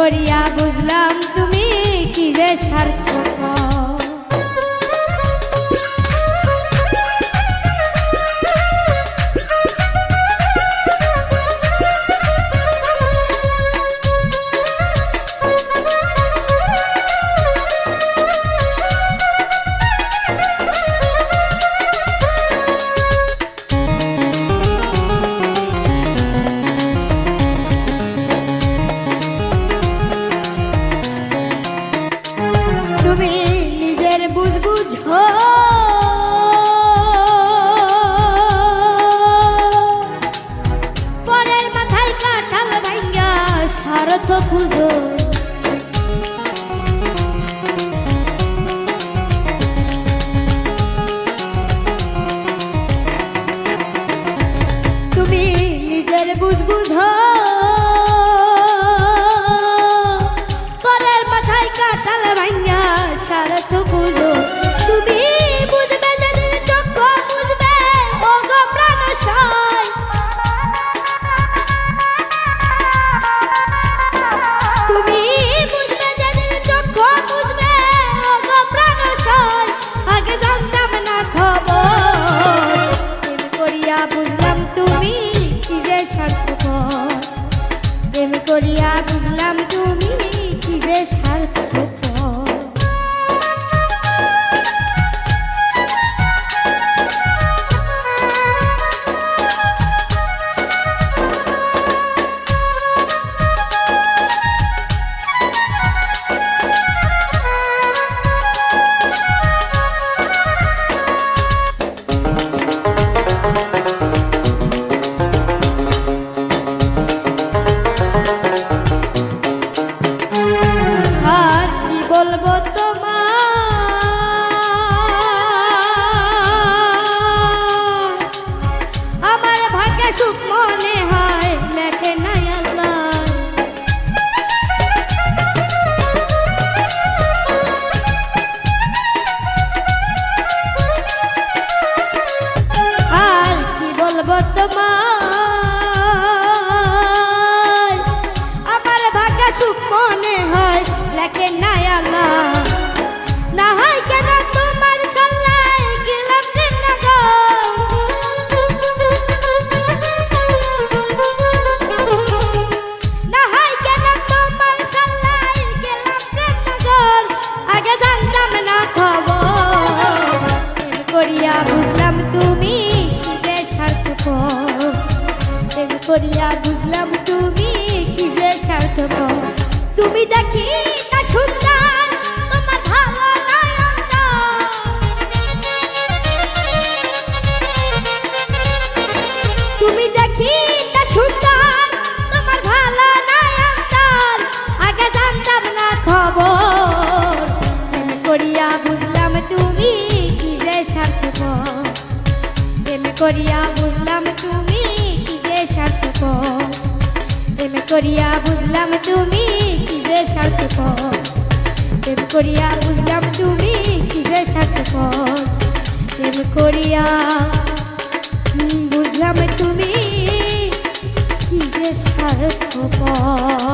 করিয়া বুঝলাম তুমি কি যে স্বার্থপর। তুমি নিজের বুঝ বুঝো পরের মাথায় কাঁঠাল ভাঙ্গা স্বার্থ খুঁজো। তুমি নিজের বুঝ বুঝো পরের মাথায় কাঁঠাল ভাঙ্গা স্বার্থ খুঁজো। তুমি বুঝবে যাদের চক্ষু বুঝবে ও গো প্রাণশয়। তুমি বুঝবে যাদের চক্ষু বুঝবে ও গো প্রাণশয়। আগে জানতাম না খবর প্রেম করিয়া বুঝলাম তুমি কি যে স্বার্থপর। প্রেম করিয়া বুঝলাম তুমি কি যে স্বার্থপর। আর কি বলবো তোমার, আমার ভাগ্যে সুখ মনে হয় লেখে নাই আল্লাহ। আর কি বলবো তোমার, আমার ভাগ্যে সুখ মনে হয় লেখে নাই আল্লাহ। না হয় কেন তোমার চল্লাই গেলাম প্রেমনগর। না হয় কেন তোমার চল্লাই গেলাম প্রেমনগর। আগে জানতাম না খবর প্রেম করিয়া বুঝলাম তুমি কি যে স্বার্থপর। প্রেম করিয়া বুঝলাম তুমি কি যে স্বার্থপর। তুমি দেখি তা সুন্দর তোমার ভালো নয়ন। তুমি দেখি তা সুন্দর তোমার ভালো নয়ন। আগে জানতাম না খবর প্রেম করিয়া বুঝলাম তুমি কি যে স্বার্থপর। প্রেম করিয়া বুঝলাম তুমি কি যে স্বার্থপর। প্রেম করিয়া বুঝলাম তুমি কি যে স্বার্থপর। প্রেম করিয়া বুঝলাম তুমি কি যে স্বার্থপর। প্রেম করিয়া বুঝলাম তুমি কি যে স্বার্থপর।